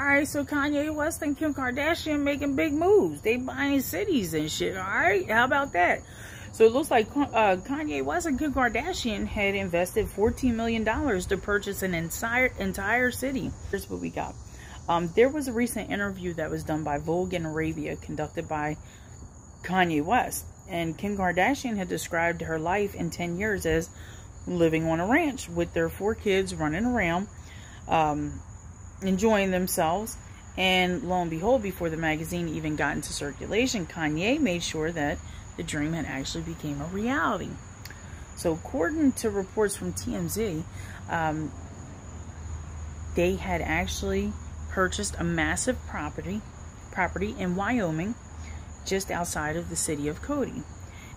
Alright, so Kanye West and Kim Kardashian making big moves. They buying cities and shit. Alright, how about that? So it looks like Kanye West and Kim Kardashian had invested $14 million to purchase an entire city. Here's what we got. There was a recent interview that was done by Vogue in Arabia, conducted by Kanye West. And Kim Kardashian had described her life in 10 years as living on a ranch with their 4 kids running around, enjoying themselves. And lo and behold, before the magazine even got into circulation, Kanye made sure that the dream had actually became a reality. So according to reports from TMZ, they had actually purchased a massive property in Wyoming, just outside of the city of Cody.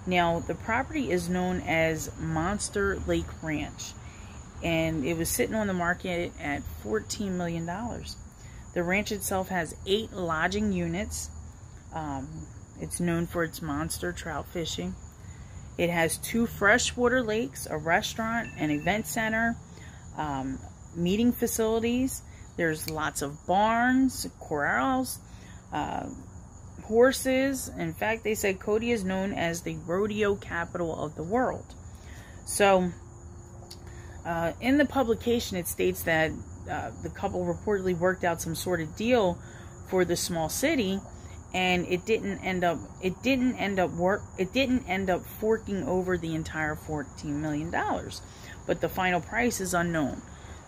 Now, the property is known as Monster Lake Ranch, and it was sitting on the market at $14 million. The ranch itself has 8 lodging units. It's known for its monster trout fishing. It has 2 freshwater lakes, a restaurant, an event center, meeting facilities. There's lots of barns, corrals, horses. In fact, they said Cody is known as the rodeo capital of the world. So, in the publication, it states that the couple reportedly worked out some sort of deal for the small city, and it didn't end up forking over the entire $14 million. But the final price is unknown.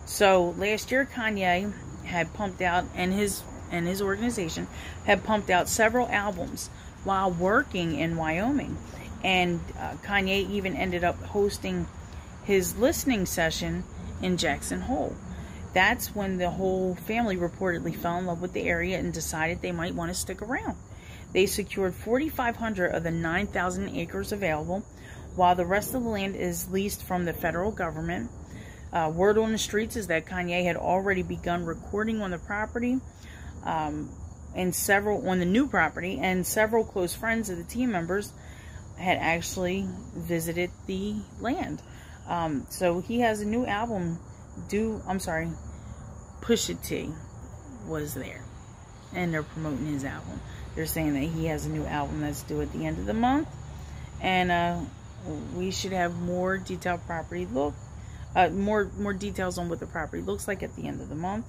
So last year, Kanye had pumped out, and his organization had pumped out several albums while working in Wyoming. And Kanye even ended up hosting his listening session in Jackson Hole. That's when the whole family reportedly fell in love with the area and decided they might want to stick around. They secured 4,500 of the 9,000 acres available, while the rest of the land is leased from the federal government. Word on the streets is that Kanye had already begun recording on the property, on the new property, and several close friends of the team members had actually visited the land. So he has a new album Pusha T was there, and they're promoting his album. They're saying that he has a new album that's due at the end of the month, and we should have more detailed more details on what the property looks like at the end of the month.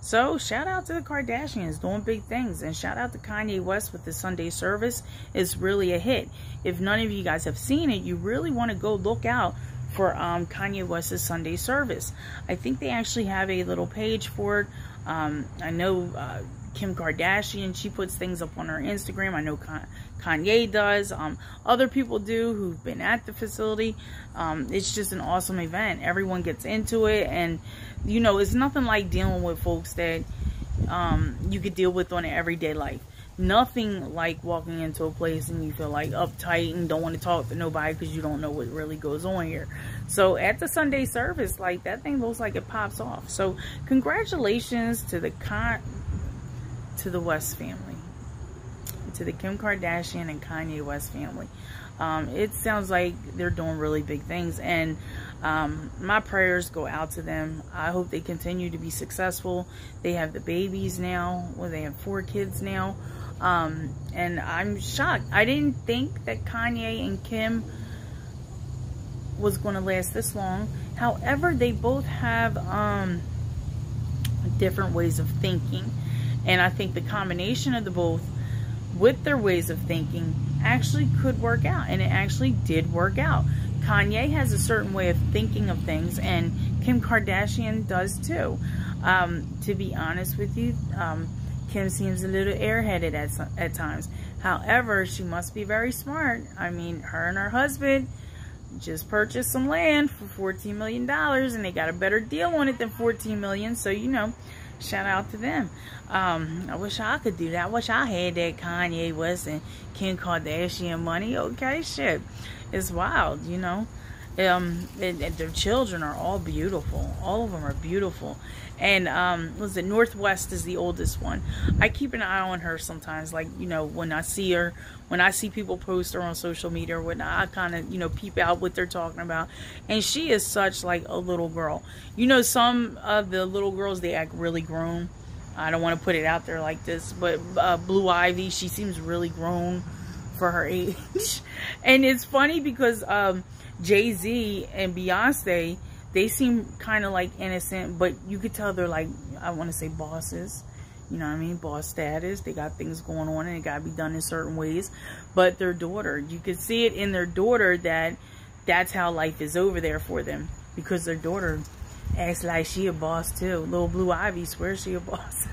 So shout out to the Kardashians doing big things, and shout out to Kanye West with the Sunday service. It's really a hit. If none of you guys have seen it, you really want to go look out for Kanye West's Sunday service. I think they actually have a little page for it. I know Kim Kardashian, she puts things up on her Instagram. I know Kanye does. Other people do who've been at the facility. It's just an awesome event. Everyone gets into it, and you know, it's nothing like dealing with folks that you could deal with on an everyday life. Nothing like walking into a place and you feel like uptight and don't want to talk to nobody because you don't know what really goes on here. So at the Sunday service, like, that thing looks like it pops off. So congratulations to the West family, to the Kim Kardashian and Kanye West family. It sounds like they're doing really big things, and my prayers go out to them. I hope they continue to be successful. They have the babies now. Well, they have 4 kids now. And I'm shocked. I didn't think that Kanye and Kim was going to last this long. However, they both have different ways of thinking, and I think the combination of the both with their ways of thinking actually could work out, and it actually did work out. Kanye has a certain way of thinking of things, and Kim Kardashian does too. To be honest with you, Kim seems a little airheaded at times. However, she must be very smart. I mean, her and her husband just purchased some land for $14 million, and they got a better deal on it than $14 million. So, you know, shout out to them. I wish I could do that. I wish I had that Kanye West and Kim Kardashian money. Okay, shit. It's wild, you know. And their children are all beautiful. All of them are beautiful. And Northwest is the oldest one. I keep an eye on her sometimes. Like, you know, when I see her, when I see people post her on social media or whatnot, I kind of, you know, peep out what they're talking about. And she is such like a little girl. You know, some of the little girls, they act really grown. I don't want to put it out there like this, but Blue Ivy, she seems really grown for her age. And it's funny because Jay-Z and Beyonce, they seem kind of like innocent, but you could tell they're like, I want to say bosses. You know what I mean? Boss status. They got things going on and it got to be done in certain ways. But their daughter, you could see it in their daughter that that's how life is over there for them. Because their daughter acts like she a boss too. Little Blue Ivy swears she a boss.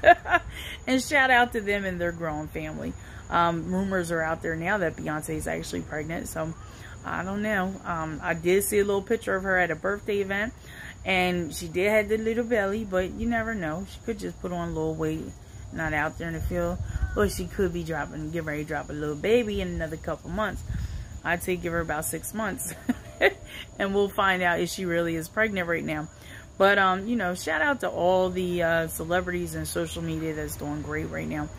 And shout out to them and their growing family. Rumors are out there now that Beyonce is actually pregnant. So I don't know. I did see a little picture of her at a birthday event. And she did have the little belly. But you never know. She could just put on a little weight. Not out there in the field. Or she could be getting ready to drop a little baby in another couple months. I'd say give her about 6 months. And we'll find out if she really is pregnant right now. But, you know, shout out to all the celebrities and social media that's doing great right now.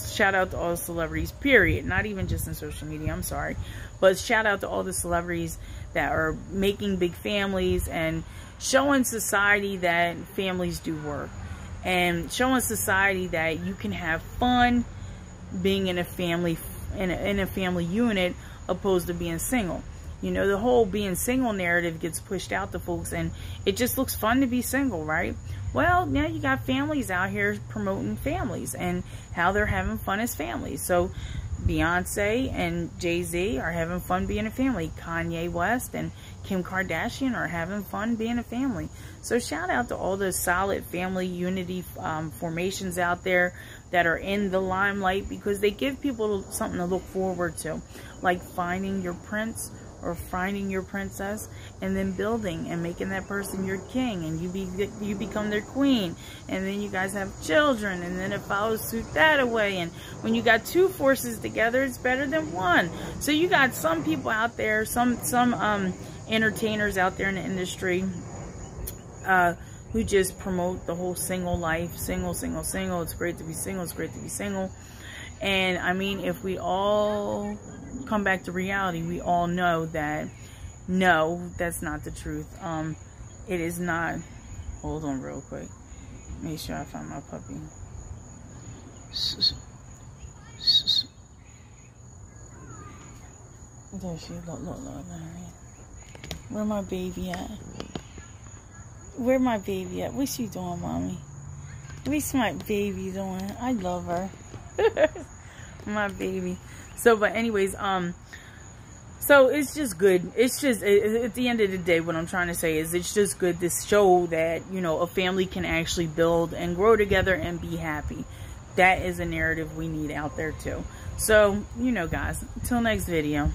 Shout out to all the celebrities, period. Not even just in social media, I'm sorry. But shout out to all the celebrities that are making big families and showing society that families do work. And showing society that you can have fun being in a family, in a family unit, opposed to being single. You know, the whole being single narrative gets pushed out to folks, and it just looks fun to be single, right? Well, now you got families out here promoting families and how they're having fun as families. So Beyonce and Jay-Z are having fun being a family. Kanye West and Kim Kardashian are having fun being a family. So shout out to all the solid family unity formations out there that are in the limelight, because they give people something to look forward to, like finding your prince or finding your princess, and then building and making that person your king, and you become their queen, and then you guys have children, and then it follows suit that away. And when you got two forces together, it's better than one. So you got some people out there, some entertainers out there in the industry who just promote the whole single life, single. It's great to be single. It's great to be single. And I mean, if we all come back to reality, we all know that no, that's not the truth. It is not. Hold on real quick. Make sure I find my puppy. There she is. Look. Where my baby at? Where my baby at? What's she doing, mommy? What's my baby doing? I love her. My baby. So, but anyways, so it's just good. It's just, at the end of the day, what I'm trying to say is it's just good to show that, you know, a family can actually build and grow together and be happy. That is a narrative we need out there too. So, you know, guys, until next video.